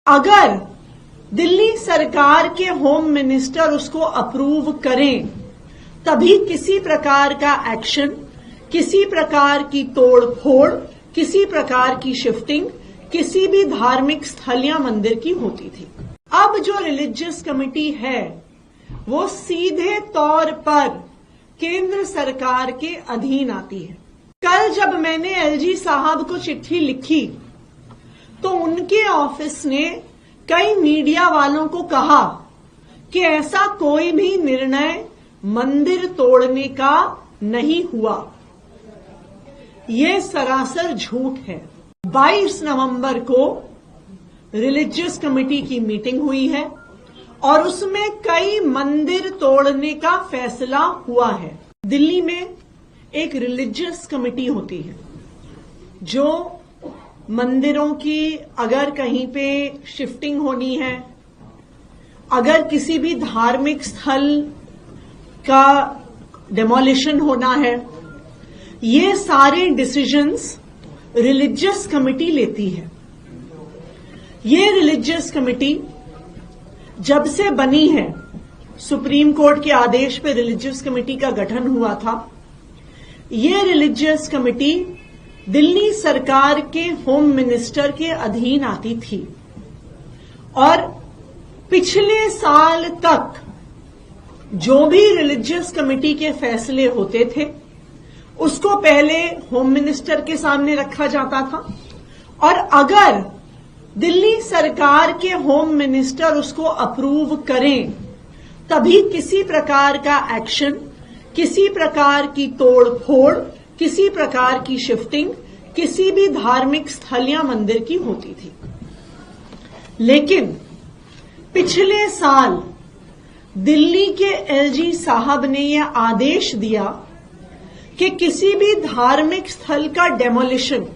अगर दिल्ली सरकार के होम मिनिस्टर उसको अप्रूव करें तभी किसी प्रकार का एक्शन, किसी प्रकार की तोड़फोड़, किसी प्रकार की शिफ्टिंग किसी भी धार्मिक स्थल या मंदिर की होती थी। अब जो रिलीजियस कमेटी है वो सीधे तौर पर केंद्र सरकार के अधीन आती है। कल जब मैंने एलजी साहब को चिट्ठी लिखी तो उनके ऑफिस ने कई मीडिया वालों को कहा कि ऐसा कोई भी निर्णय मंदिर तोड़ने का नहीं हुआ। ये सरासर झूठ है। 22 नवंबर को रिलीजियस कमेटी की मीटिंग हुई है और उसमें कई मंदिर तोड़ने का फैसला हुआ है। दिल्ली में एक रिलीजियस कमेटी होती है जो मंदिरों की अगर कहीं पे शिफ्टिंग होनी है, अगर किसी भी धार्मिक स्थल का डेमोलिशन होना है, ये सारे डिसीजंस रिलीजियस कमेटी लेती है। ये रिलीजियस कमेटी जब से बनी है, सुप्रीम कोर्ट के आदेश पर रिलीजियस कमेटी का गठन हुआ था। ये रिलीजियस कमेटी दिल्ली सरकार के होम मिनिस्टर के अधीन आती थी और पिछले साल तक जो भी रिलीजियस कमेटी के फैसले होते थे उसको पहले होम मिनिस्टर के सामने रखा जाता था और अगर दिल्ली सरकार के होम मिनिस्टर उसको अप्रूव करें तभी किसी प्रकार का एक्शन, किसी प्रकार की तोड़फोड़, किसी प्रकार की शिफ्टिंग किसी भी धार्मिक स्थल या मंदिर की होती थी। लेकिन पिछले साल दिल्ली के एलजी साहब ने यह आदेश दिया कि किसी भी धार्मिक स्थल का डेमोलिशन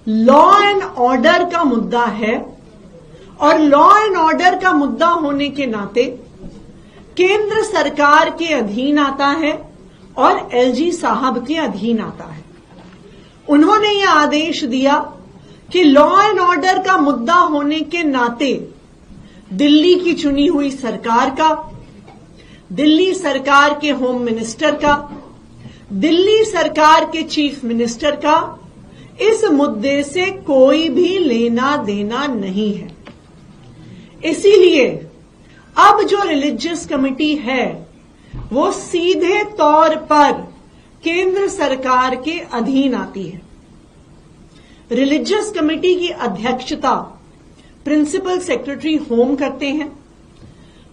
लॉ एंड ऑर्डर का मुद्दा है और लॉ एंड ऑर्डर का मुद्दा होने के नाते केंद्र सरकार के अधीन आता है और एलजी साहब के अधीन आता है। उन्होंने यह आदेश दिया कि लॉ एंड ऑर्डर का मुद्दा होने के नाते दिल्ली की चुनी हुई सरकार का, दिल्ली सरकार के होम मिनिस्टर का, दिल्ली सरकार के चीफ मिनिस्टर का इस मुद्दे से कोई भी लेना देना नहीं है। इसीलिए अब जो रिलीजियस कमेटी है वो सीधे तौर पर केंद्र सरकार के अधीन आती है। रिलीजियस कमेटी की अध्यक्षता प्रिंसिपल सेक्रेटरी होम करते हैं।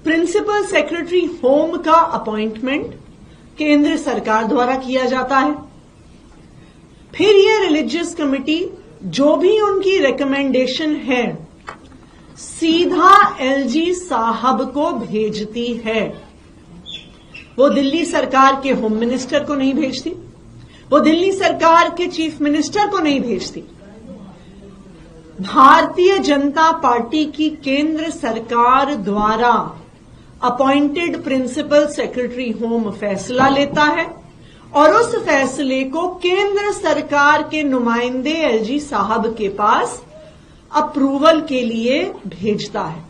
प्रिंसिपल सेक्रेटरी होम का अपॉइंटमेंट केंद्र सरकार द्वारा किया जाता है। फिर ये रिलीजियस कमेटी जो भी उनकी रिकमेंडेशन है सीधा एलजी साहब को भेजती है। वो दिल्ली सरकार के होम मिनिस्टर को नहीं भेजती, वो दिल्ली सरकार के चीफ मिनिस्टर को नहीं भेजती। भारतीय जनता पार्टी की केंद्र सरकार द्वारा अपॉइंटेड प्रिंसिपल सेक्रेटरी होम फैसला लेता है और उस फैसले को केंद्र सरकार के नुमाइंदे एलजी साहब के पास अप्रूवल के लिए भेजता है।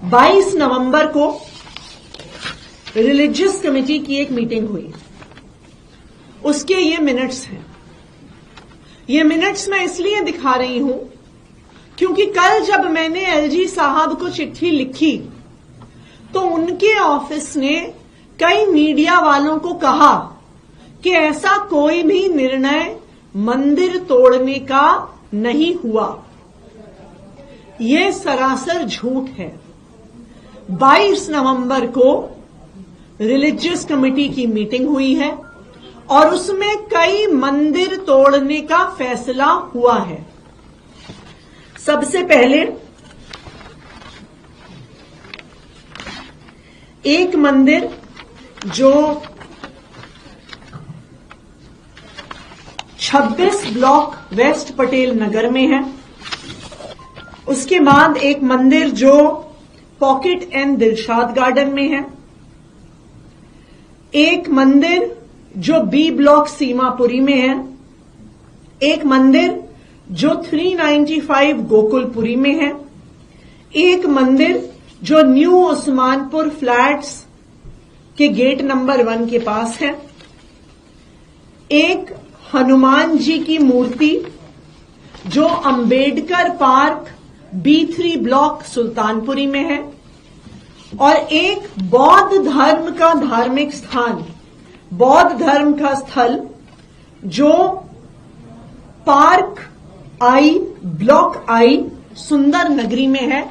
22 नवंबर को रिलीजियस कमेटी की एक मीटिंग हुई, उसके ये मिनट्स हैं। ये मिनट्स मैं इसलिए दिखा रही हूं क्योंकि कल जब मैंने एलजी साहब को चिट्ठी लिखी तो उनके ऑफिस ने कई मीडिया वालों को कहा कि ऐसा कोई भी निर्णय मंदिर तोड़ने का नहीं हुआ। यह सरासर झूठ है। 22 नवंबर को रिलीजियस कमेटी की मीटिंग हुई है और उसमें कई मंदिर तोड़ने का फैसला हुआ है। सबसे पहले एक मंदिर जो 26 ब्लॉक वेस्ट पटेल नगर में है, उसके बाद एक मंदिर जो पॉकेट एंड दिलशाद गार्डन में है, एक मंदिर जो बी ब्लॉक सीमापुरी में है, एक मंदिर जो 395 गोकुलपुरी में है, एक मंदिर जो न्यू उस्मानपुर फ्लैट्स के गेट नंबर 1 के पास है, एक हनुमान जी की मूर्ति जो Ambedkar park B3 block Sultanpuri में है, और एक बौद्ध धर्म का धार्मिक स्थान, बौद्ध धर्म का स्थल जो पार्क I ब्लॉक I सुंदर नगरी में है।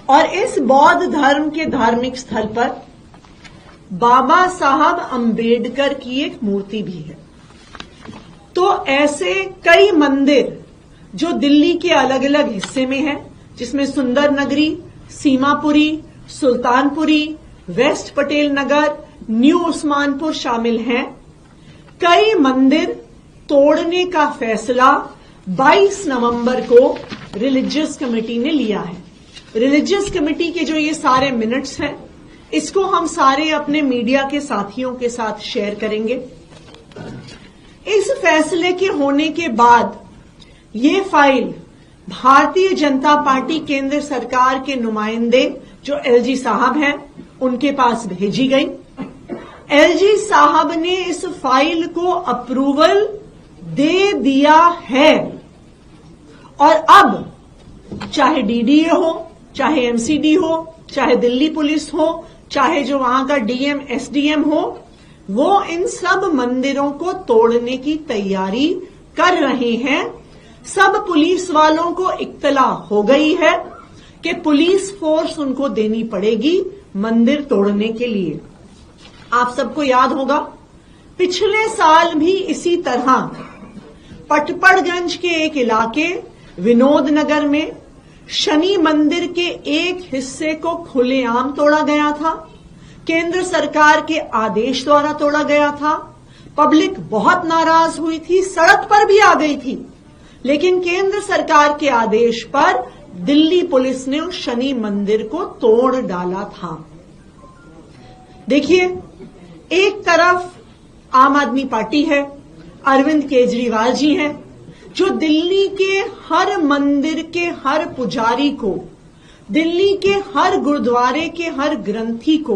और इस बौद्ध धर्म के धार्मिक स्थल पर बाबा साहब अंबेडकर की एक मूर्ति भी है। तो ऐसे कई मंदिर जो दिल्ली के अलग अलग हिस्से में हैं, जिसमें सुंदर नगरी, सीमापुरी, सुल्तानपुरी, वेस्ट पटेल नगर, न्यू उस्मानपुर शामिल हैं, कई मंदिर तोड़ने का फैसला 22 नवंबर को रिलीजियस कमेटी ने लिया है। रिलीजियस कमेटी के जो ये सारे मिनट्स हैं, इसको हम सारे अपने मीडिया के साथियों के साथ शेयर करेंगे। इस फैसले के होने के बाद ये फाइल भारतीय जनता पार्टी केंद्र सरकार के नुमाइंदे जो LG साहब हैं, उनके पास भेजी गई। LG साहब ने इस फाइल को अप्रूवल दे दिया है, और अब चाहे DDA हो, चाहे MCD हो, चाहे दिल्ली पुलिस हो, चाहे जो वहां का DM SDM हो, वो इन सब मंदिरों को तोड़ने की तैयारी कर रहे हैं। सब पुलिस वालों को इत्तला हो गई है कि पुलिस फोर्स उनको देनी पड़ेगी मंदिर तोड़ने के लिए। आप सबको याद होगा, पिछले साल भी इसी तरह पटपड़गंज के एक इलाके विनोद नगर में शनि मंदिर के एक हिस्से को खुलेआम तोड़ा गया था। केंद्र सरकार के आदेश द्वारा तोड़ा गया था। पब्लिक बहुत नाराज हुई थी, सड़क पर भी आ गई थी, लेकिन केंद्र सरकार के आदेश पर दिल्ली पुलिस ने उस शनि मंदिर को तोड़ डाला था। देखिए, एक तरफ आम आदमी पार्टी है, अरविंद केजरीवाल जी हैं, जो दिल्ली के हर मंदिर के हर पुजारी को, दिल्ली के हर गुरुद्वारे के हर ग्रंथी को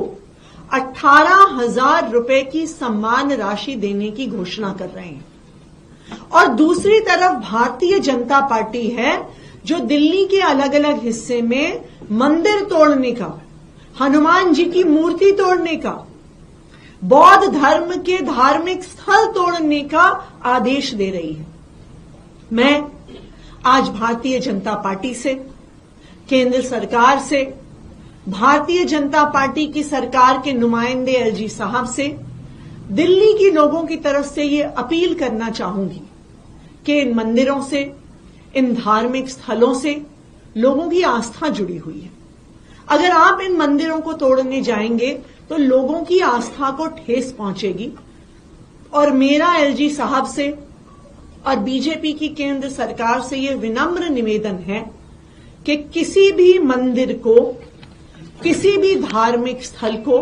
18,000 रुपए की सम्मान राशि देने की घोषणा कर रहे हैं। और दूसरी तरफ भारतीय जनता पार्टी है, जो दिल्ली के अलग अलग हिस्से में मंदिर तोड़ने का, हनुमान जी की मूर्ति तोड़ने का, बौद्ध धर्म के धार्मिक स्थल तोड़ने का आदेश दे रही है। मैं आज भारतीय जनता पार्टी से, केंद्र सरकार से, भारतीय जनता पार्टी की सरकार के नुमाइंदे LG साहब से, दिल्ली के लोगों की तरफ से ये अपील करना चाहूंगी कि इन मंदिरों से, इन धार्मिक स्थलों से लोगों की आस्था जुड़ी हुई है। अगर आप इन मंदिरों को तोड़ने जाएंगे तो लोगों की आस्था को ठेस पहुंचेगी। और मेरा LG साहब से और बीजेपी की केंद्र सरकार से यह विनम्र निवेदन है कि किसी भी मंदिर को, किसी भी धार्मिक स्थल को,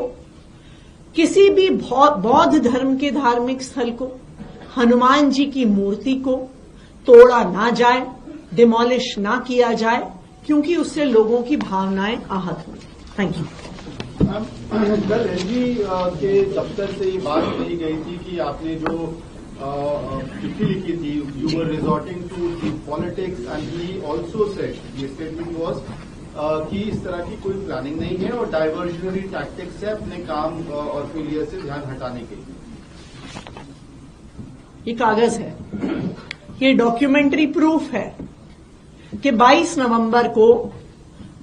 किसी भी बौद्ध धर्म के धार्मिक स्थल को, हनुमान जी की मूर्ति को तोड़ा ना जाए, डिमोलिश ना किया जाए, क्योंकि उससे लोगों की भावनाएं आहत हुई। Thank you. कल LG के दफ्तर से ये बात कही गई थी कि आपने जो चिट्ठी लिखी थी, you were resorting to politics, and he also said, ये स्टेटमेंट वाज कि इस तरह की कोई प्लानिंग नहीं है और डाइवर्जनरी टैक्टिक्स है अपने काम और फेलियर से ध्यान हटाने के लिए। ये कागज है, ये डॉक्यूमेंट्री प्रूफ है कि 22 नवंबर को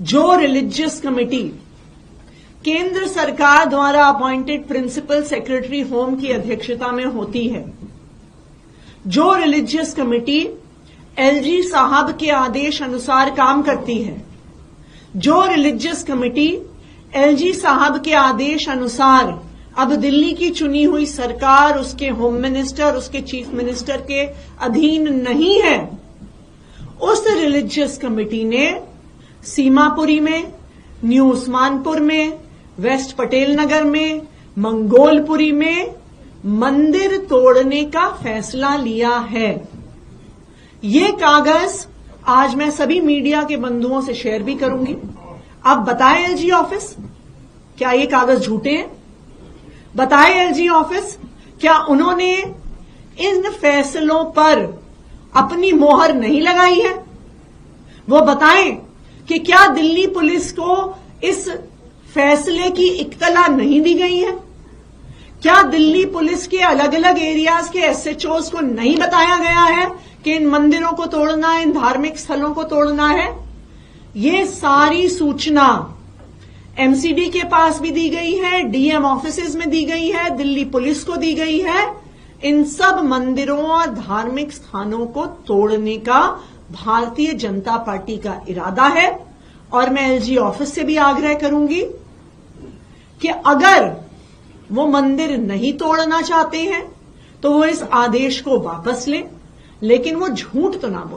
जो रिलीजियस कमेटी केंद्र सरकार द्वारा अपॉइंटेड प्रिंसिपल सेक्रेटरी होम की अध्यक्षता में होती है, जो रिलीजियस कमेटी LG साहब के आदेश अनुसार काम करती है, जो रिलीजियस कमेटी LG साहब के आदेश अनुसार अब दिल्ली की चुनी हुई सरकार, उसके होम मिनिस्टर, उसके चीफ मिनिस्टर के अधीन नहीं है, उस रिलीजियस कमेटी ने सीमापुरी में, न्यू उस्मानपुर में, वेस्ट पटेल नगर में, मंगोलपुरी में मंदिर तोड़ने का फैसला लिया है। ये कागज आज मैं सभी मीडिया के बंधुओं से शेयर भी करूंगी। अब बताएं एलजी ऑफिस, क्या ये कागज झूठे हैं? बताएं एलजी ऑफिस, क्या उन्होंने इन फैसलों पर अपनी मोहर नहीं लगाई है? वो बताएं कि क्या दिल्ली पुलिस को इस फैसले की इत्तला नहीं दी गई है? क्या दिल्ली पुलिस के अलग अलग एरियाज के एसएचओज को नहीं बताया गया है कि इन मंदिरों को तोड़ना है, इन धार्मिक स्थलों को तोड़ना है? ये सारी सूचना एमसीडी के पास भी दी गई है, डीएम ऑफिसेज में दी गई है, दिल्ली पुलिस को दी गई है। इन सब मंदिरों और धार्मिक स्थानों को तोड़ने का भारतीय जनता पार्टी का इरादा है। और मैं एलजी ऑफिस से भी आग्रह करूंगी कि अगर वो मंदिर नहीं तोड़ना चाहते हैं तो वो इस आदेश को वापस लें, लेकिन वो झूठ तो ना बोलें।